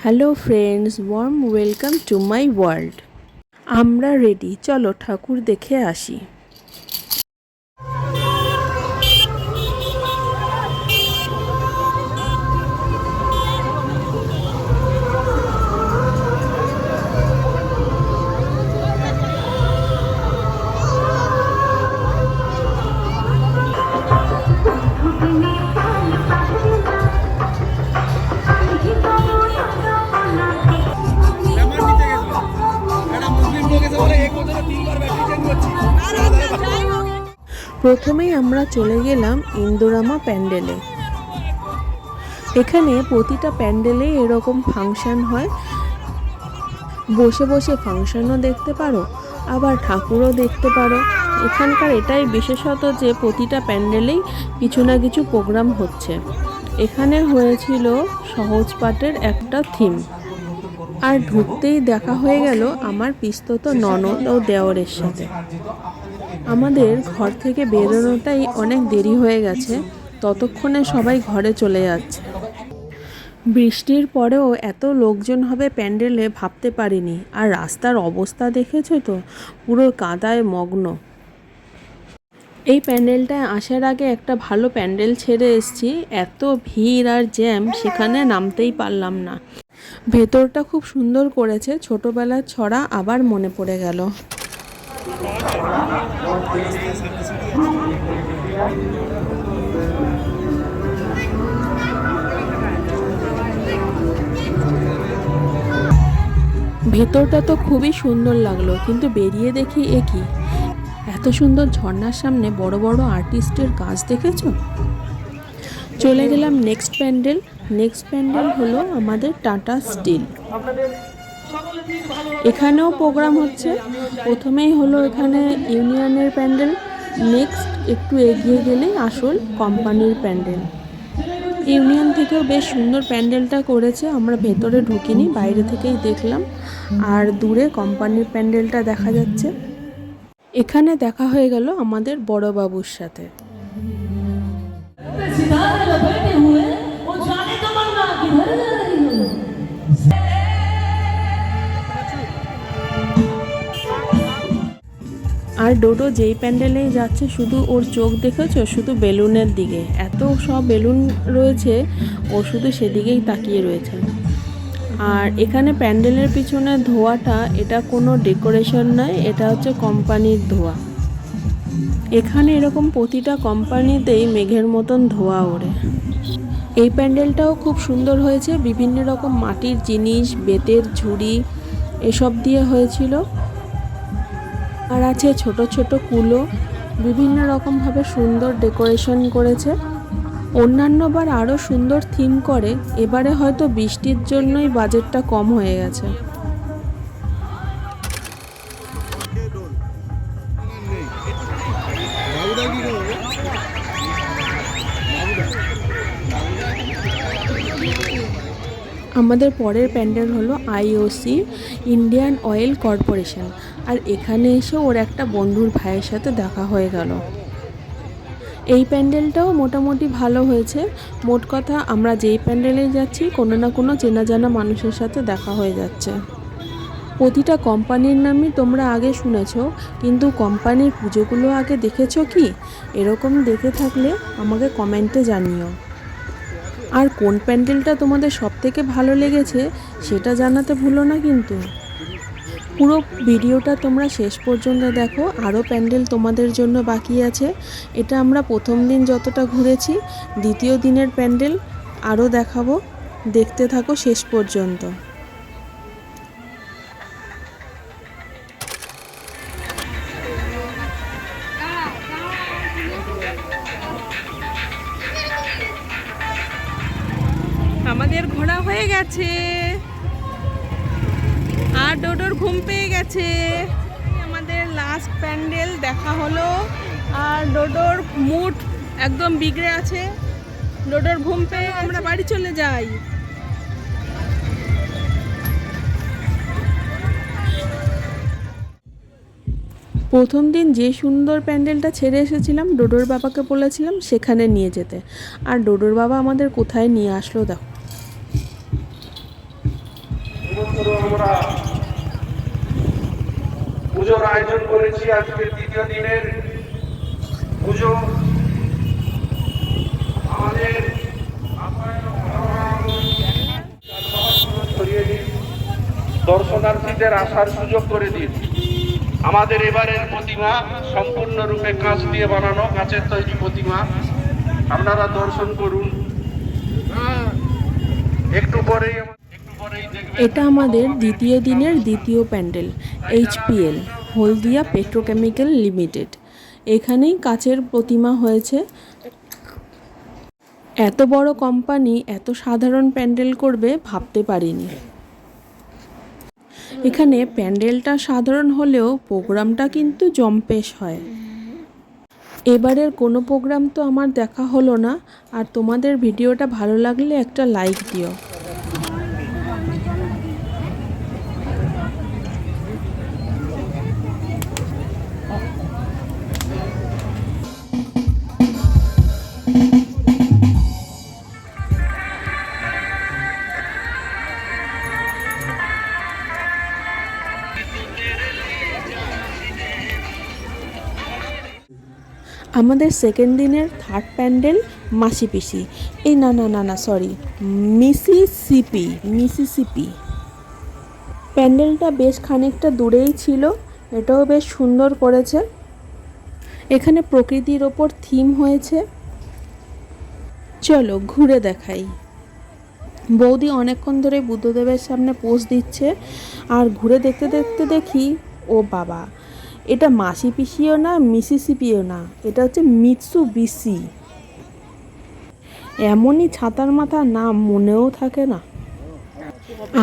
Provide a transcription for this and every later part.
Hello friends, warm welcome to my world. আমরা ready, চলো ঠাকুর দেখে আসি। প্রথমেই আমরা চলে গেলাম ইন্দোরামা প্যান্ডেলে। এখানে প্রতিটা প্যান্ডেলে এরকম ফাংশন হয়, বসে বসে ফাংশনও দেখতে পারো, আবার ঠাকুরও দেখতে পারো। এখানকার এটাই বিশেষত যে প্রতিটা প্যান্ডেলেই কিছু না কিছু প্রোগ্রাম হচ্ছে। এখানে হয়েছিল সহজ পাঠের একটা থিম, আর ঢুকতেই দেখা হয়ে গেল আমার পিস্তত ননদ ও দেওরের সাথে। আমাদের ঘর থেকে বেরোনোটাই অনেক দেরি হয়ে গেছে, ততক্ষণে সবাই ঘরে চলে যাচ্ছে। বৃষ্টির পরেও এত লোকজন হবে প্যান্ডেলে ভাবতে পারিনি। আর রাস্তার অবস্থা দেখেছো তো, পুরো কাদায় মগ্ন। এই প্যান্ডেলটায় আসার আগে একটা ভালো প্যান্ডেল ছেড়ে এসেছি, এত ভিড় আর জ্যাম, সেখানে নামতেই পারলাম না। ভেতরটা খুব সুন্দর করেছে, ছোটবেলার ছড়া আবার মনে পড়ে গেল। ভেতরটা তো খুবই সুন্দর লাগলো, কিন্তু বেরিয়ে দেখি কি এত সুন্দর ঝর্ণার সামনে বড় বড় আর্টিস্টের কাজ দেখেছো। চলে গেলাম নেক্সট প্যান্ডেল। নেক্সট প্যান্ডেল হলো আমাদের টাটা স্টিল। এখানেও প্রোগ্রাম হচ্ছে। প্রথমেই হলো এখানে ইউনিয়নের প্যান্ডেল, নেক্সট একটু এগিয়ে গেলেই আসল কোম্পানির প্যান্ডেল। ইউনিয়ন থেকেও বেশ সুন্দর প্যান্ডেলটা করেছে, আমরা ভেতরে ঢুকিনি, বাইরে থেকেই দেখলাম। আর দূরে কোম্পানির প্যান্ডেলটা দেখা যাচ্ছে। এখানে দেখা হয়ে গেল আমাদের বড় বাবুর সাথে। আর ডোডো যেই প্যান্ডেলেই যাচ্ছে শুধু ওর চোখ দেখেছো, শুধু বেলুনের দিকে, এত সব বেলুন রয়েছে, ও শুধু সেদিকেই তাকিয়ে রয়েছে। আর এখানে প্যান্ডেলের পিছনে ধোঁয়াটা, এটা কোনো ডেকোরেশন নয়, এটা হচ্ছে কোম্পানির ধোঁয়া। এখানে এরকম প্রতিটা কোম্পানিতেই মেঘের মতন ধোঁয়া ওড়ে। এই প্যান্ডেলটাও খুব সুন্দর হয়েছে, বিভিন্ন রকম মাটির জিনিস, বেতের ঝুড়ি এসব দিয়ে হয়েছিল। আর আছে ছোট ছোট কুলো, বিভিন্ন রকমভাবে সুন্দর ডেকোরেশন করেছে। অন্যান্যবার আরও সুন্দর থিম করে, এবারে হয়তো বৃষ্টির জন্যই বাজেটটা কম হয়ে গেছে। আমাদের পরের প্যান্ডেল হলো আইওসি, ইন্ডিয়ান অয়েল কর্পোরেশন। আর এখানে এসে ওর একটা বন্ধুর ভাইয়ের সাথে দেখা হয়ে গেল। এই প্যান্ডেলটাও মোটামুটি ভালো হয়েছে। মোট কথা আমরা যেই প্যান্ডেলে যাচ্ছি কোনো না কোনো চেনা জানা মানুষের সাথে দেখা হয়ে যাচ্ছে। প্রতিটা কোম্পানির নামই তোমরা আগে শুনেছ, কিন্তু কোম্পানির পুজোগুলো আগে দেখেছো কি? এরকম দেখে থাকলে আমাকে কমেন্টে জানিও। আর কোন প্যান্ডেলটা তোমাদের সবথেকে ভালো লেগেছে সেটা জানাতে ভুলো না কিন্তু। পুরো ভিডিওটা তোমরা শেষ পর্যন্ত দেখো, আরও প্যান্ডেল তোমাদের জন্য বাকি আছে। এটা আমরা প্রথম দিন যতটা ঘুরেছি, দ্বিতীয় দিনের প্যান্ডেল আরও দেখাবো, দেখতে থাকো শেষ পর্যন্ত। আমাদের ঘোরা হয়ে গেছে, আর ডোডোর ঘুম পেয়ে গেছে। আমাদের লাস্ট প্যান্ডেল দেখা হলো, আর ডোডোর মুড একদম বিগড়ে আছে। ডোডোর ঘুম পেয়ে আমরা বাড়ি চলে যাই। প্রথম দিন যে সুন্দর প্যান্ডেলটা ছেড়ে এসেছিলাম, ডোডোর বাবাকে বলেছিলাম সেখানে নিয়ে যেতে, আর ডোডোর বাবা আমাদের কোথায় নিয়ে আসলো দেখো। আমরা পুজোর আয়োজন করেছি। আজকে দ্বিতীয় দিনের পুজো আমাদের ছড়িয়ে দিন, দর্শনার্থীদের আসার সুযোগ করে দিন। আমাদের এবারের প্রতিমা সম্পূর্ণরূপে কাঁচ দিয়ে বানানো, কাঁচের তৈরি প্রতিমা, আপনারা দর্শন করুন। একটু পরেই এটা আমাদের দ্বিতীয় দিনের দ্বিতীয় প্যান্ডেল, HPL হলদিয়া পেট্রোকেমিক্যাল লিমিটেড। এখানেই কাচের প্রতিমা হয়েছে। এত বড় কোম্পানি এত সাধারণ প্যান্ডেল করবে ভাবতে পারিনি। এখানে প্যান্ডেলটা সাধারণ হলেও প্রোগ্রামটা কিন্তু জম্পেশ হয়। এবারের কোনো প্রোগ্রাম তো আমার দেখা হলো না। আর তোমাদের ভিডিওটা ভালো লাগলে একটা লাইক দিও। আমাদের সেকেন্ড দিনের থার্ড প্যান্ডেল মাসি পিসি, এই না সরি, মিসিসিপি। প্যান্ডেলটা বেশ খানিকটা দূরেই ছিল, এটাও বেশ সুন্দর করেছে। এখানে প্রকৃতির ওপর থিম হয়েছে। চলো ঘুরে দেখাই। বৌদি অনেকক্ষণ ধরে বুদ্ধদেবের সামনে পোজ দিচ্ছে, আর ঘুরে দেখতে দেখতে দেখি ও বাবা, এটা মাসি পিসিও না, মিসিসিপিও না, এটা হচ্ছে মিৎসুবিশি। এমনই ছাতার মাথার নাম মনেও থাকে না।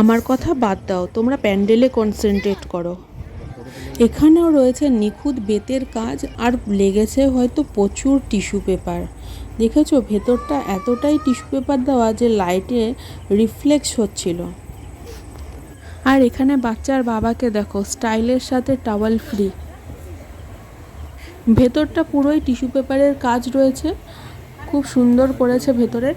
আমার কথা বাদ দাও, তোমরা প্যান্ডেলে কনসেন্ট্রেট করো। এখানেও রয়েছে নিখুঁত বেতের কাজ, আর লেগেছে হয়তো প্রচুর টিস্যু পেপার। দেখেছো ভেতরটা এতটাই টিস্যু পেপার দেওয়া যে লাইটে রিফ্লেক্স হচ্ছিল। আর এখানে বাচ্চার বাবাকে দেখো, স্টাইলের সাথে টাওয়াল ফ্রি। ভেতরটা পুরোই টিস্যু পেপারের কাজ রয়েছে, খুব সুন্দর করেছে ভেতরের।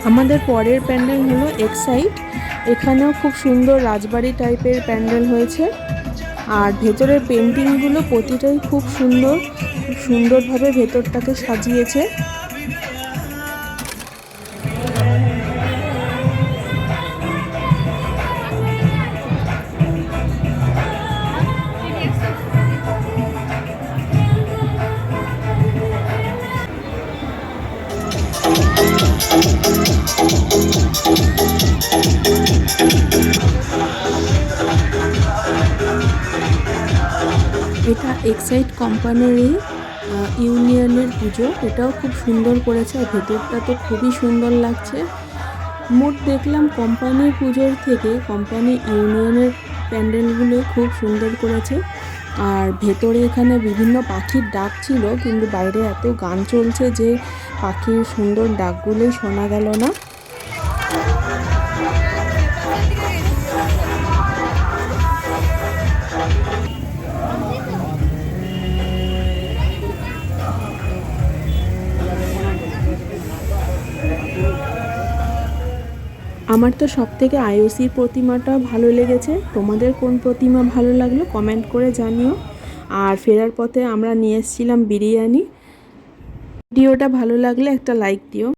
আমাদের পরের প্যান্ডেল হলো এক্সাইট। এখানেও খুব সুন্দর রাজবাড়ি টাইপের প্যান্ডেল হয়েছে, আর ভেতরের পেন্টিংগুলো প্রতিটাই খুব সুন্দরভাবে ভেতরটাকে সাজিয়েছে। এটা এক্সাইট কোম্পানিরই ইউনিয়নের পুজো, এটাও খুব সুন্দর করেছে, আর ভেতরটা তো খুবই সুন্দর লাগছে। মোট দেখলাম কোম্পানির পুজোর থেকে কোম্পানি ইউনিয়নের প্যান্ডেলগুলো খুব সুন্দর করেছে। আর ভেতরে এখানে বিভিন্ন পাখির ডাক ছিল, কিন্তু বাইরে এত গান চলছে যে পাখির সুন্দর ডাকগুলোই শোনা গেল না। আমার তো সবথেকে আইওসির প্রতিমাটা ভালো লেগেছে। তোমাদের কোন প্রতিমা ভালো লাগলো কমেন্ট করে জানিও। আর ফেরার পথে আমরা নিয়ে এসেছিলাম বিরিয়ানি। ভিডিওটা ভালো লাগলে একটা লাইক দিও।